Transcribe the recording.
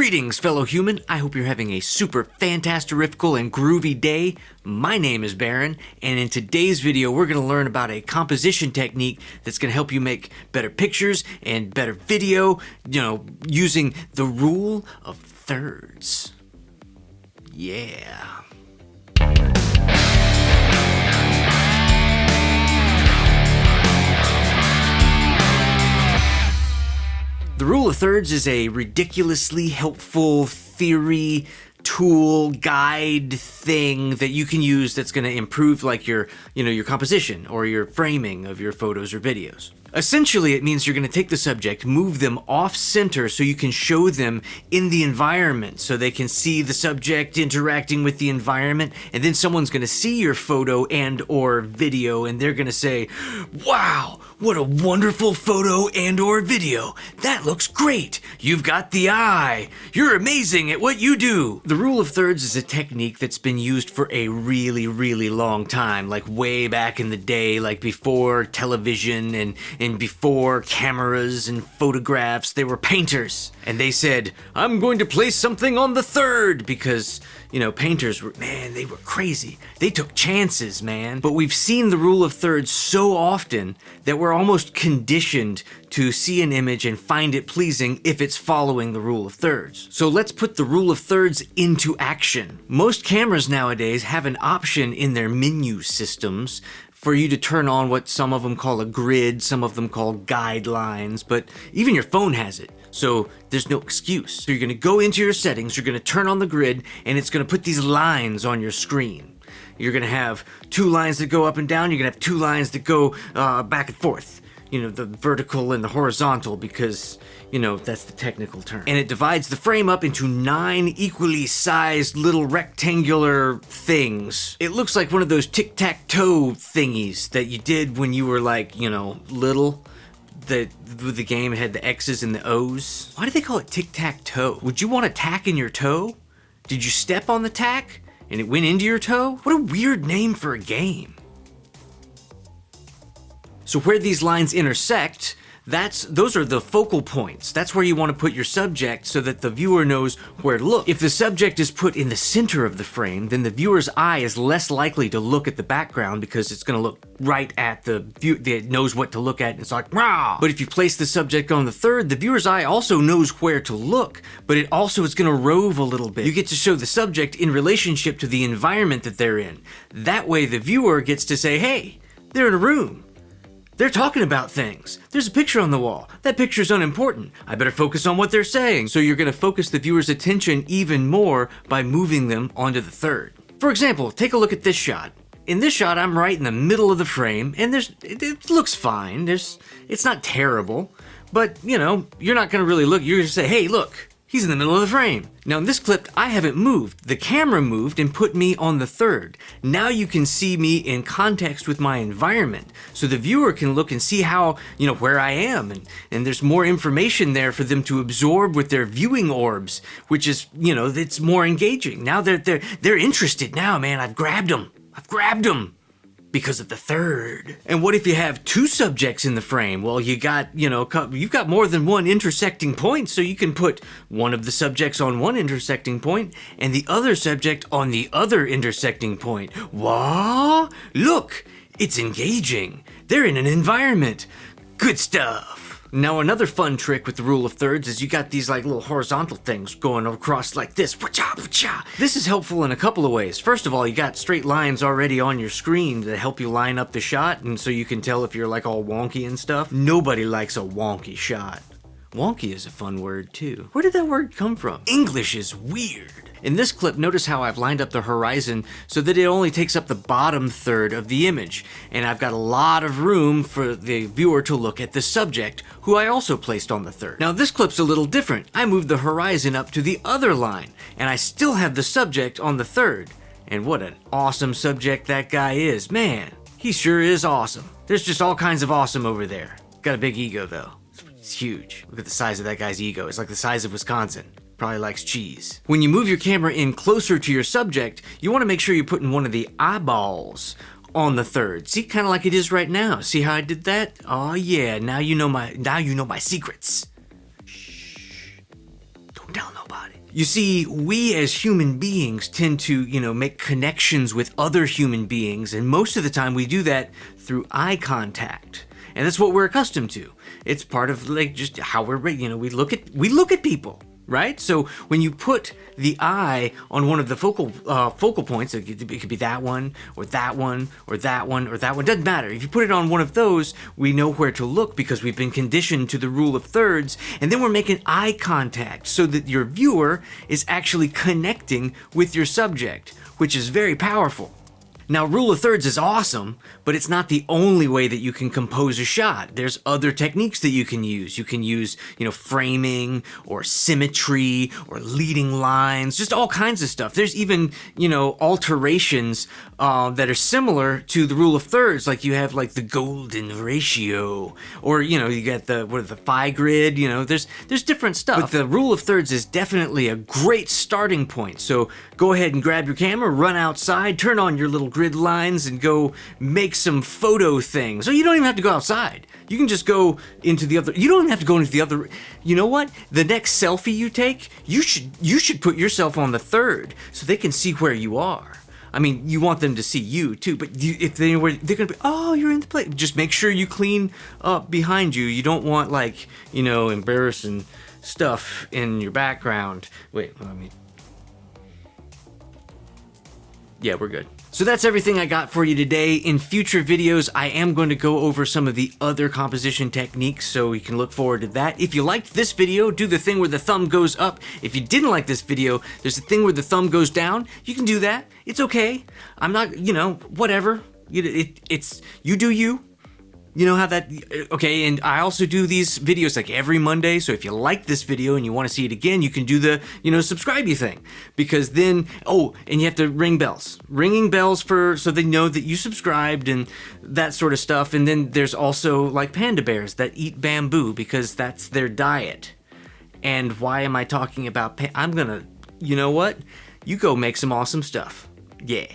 Greetings, fellow human. I hope you're having a super fantasterifical and groovy day. My name is Barron, and in today's video, we're going to learn about a composition technique that's going to help you make better pictures and better video, using the rule of thirds. Yeah. The rule of thirds is a ridiculously helpful theory, tool, guide thing that you can use that's going to improve your composition or your framing of your photos or videos. Essentially, it means you're going to take the subject, move them off center so you can show them in the environment so they can see the subject interacting with the environment, and then someone's going to see your photo and or video and they're going to say, "Wow, what a wonderful photo and or video. That looks great. You've got the eye. You're amazing at what you do." The rule of thirds is a technique that's been used for a really, really long time, like way back in the day, like before television and before cameras and photographs. They were painters, and they said, "I'm going to place something on the third," because, painters were, they were crazy. They took chances, man. But we've seen the rule of thirds so often that we're almost conditioned to see an image and find it pleasing if it's following the rule of thirds. So let's put the rule of thirds into action. Most cameras nowadays have an option in their menu systems for you to turn on what some of them call a grid, some of them call guidelines, but even your phone has it. So there's no excuse. So you're gonna go into your settings, you're gonna turn on the grid, and it's gonna put these lines on your screen. You're gonna have two lines that go up and down, you're gonna have two lines that go back and forth. The vertical and the horizontal, because, that's the technical term. And it divides the frame up into 9 equally sized little rectangular things. It looks like one of those tic-tac-toe thingies that you did when you were little. The game had the X's and the O's. Why do they call it tic-tac-toe? Would you want a tack in your toe? Did you step on the tack and it went into your toe? What a weird name for a game. So where these lines intersect, those are the focal points. That's where you want to put your subject so that the viewer knows where to look. If the subject is put in the center of the frame, then the viewer's eye is less likely to look at the background because it's going to look right at the view. It knows what to look at, and it's like, rah! But if you place the subject on the third, the viewer's eye also knows where to look, but it also is going to rove a little bit. You get to show the subject in relationship to the environment that they're in. That way the viewer gets to say, hey, they're in a room. They're talking about things. There's a picture on the wall. That picture's unimportant. I better focus on what they're saying. So you're going to focus the viewer's attention even more by moving them onto the third. For example, take a look at this shot. In this shot, I'm right in the middle of the frame, and it looks fine. It's not terrible, but you're not going to really look. You're going to say, hey, look, he's in the middle of the frame. Now in this clip, I haven't moved. The camera moved and put me on the third. Now you can see me in context with my environment. So the viewer can look and see how, where I am. And there's more information there for them to absorb with their viewing orbs, which is, it's more engaging. Now they're interested now, man. I've grabbed them. Because of the third. And what if you have two subjects in the frame? Well, you've got more than one intersecting point, so you can put one of the subjects on one intersecting point and the other subject on the other intersecting point. What? Look, it's engaging. They're in an environment. Good stuff. Now another fun trick with the rule of thirds is you got these little horizontal things going across like this. This is helpful in a couple of ways. First of all, you got straight lines already on your screen to help you line up the shot, and so you can tell if you're all wonky and stuff. Nobody likes a wonky shot. Wonky is a fun word too. Where did that word come from? English is weird. In this clip, notice how I've lined up the horizon so that it only takes up the bottom third of the image, and I've got a lot of room for the viewer to look at the subject, who I also placed on the third. Now this clip's a little different. I moved the horizon up to the other line, and I still have the subject on the third. And what an awesome subject that guy is. Man, he sure is awesome. There's just all kinds of awesome over there. Got a big ego though. It's huge. Look at the size of that guy's ego. It's like the size of Wisconsin. Probably likes cheese. When you move your camera in closer to your subject, you want to make sure you're putting one of the eyeballs on the third. See, kind of like it is right now. See how I did that? Oh yeah, now you know my secrets. Shh. Don't Don't tell nobody. You see, we as human beings tend to, make connections with other human beings, and most of the time we do that through eye contact. And that's what we're accustomed to. It's part of like just how we look at people, right? So when you put the eye on one of the focal points, it could be that one or that one or that one or that one. Doesn't matter. If you put it on one of those, we know where to look because we've been conditioned to the rule of thirds, and then we're making eye contact so that your viewer is actually connecting with your subject, which is very powerful. Now, rule of thirds is awesome, but it's not the only way that you can compose a shot. There's other techniques that you can use. You can use, framing or symmetry or leading lines, just all kinds of stuff. There's even, alterations that are similar to the rule of thirds. Like you have like the golden ratio, or, you get the phi grid, there's different stuff. But the rule of thirds is definitely a great starting point. So go ahead and grab your camera, run outside, turn on your little grid lines and go make some photo things. Or you don't even have to go outside. You can just go into the other. You don't even have to go into the other. You know what? The next selfie you take, you should put yourself on the third so they can see where you are. I mean, you want them to see you too, but if they're gonna be, oh, you're in the place. Just make sure you clean up behind you. You don't want embarrassing stuff in your background. Wait, let me. Yeah, we're good. So that's everything I got for you today. In future videos, I am going to go over some of the other composition techniques, so you can look forward to that. If you liked this video, do the thing where the thumb goes up. If you didn't like this video, there's a thing where the thumb goes down. You can do that. It's okay. I'm not, whatever. It's you do you. You know how that, okay, and I also do these videos like every Monday, so if you like this video and you want to see it again, you can do the, subscribe-y thing, because then, and you have to ring bells. Ringing bells so they know that you subscribed and that sort of stuff, and then there's also, like, panda bears that eat bamboo, because that's their diet. And why am I talking about I'm gonna, you know what? You go make some awesome stuff. Yeah.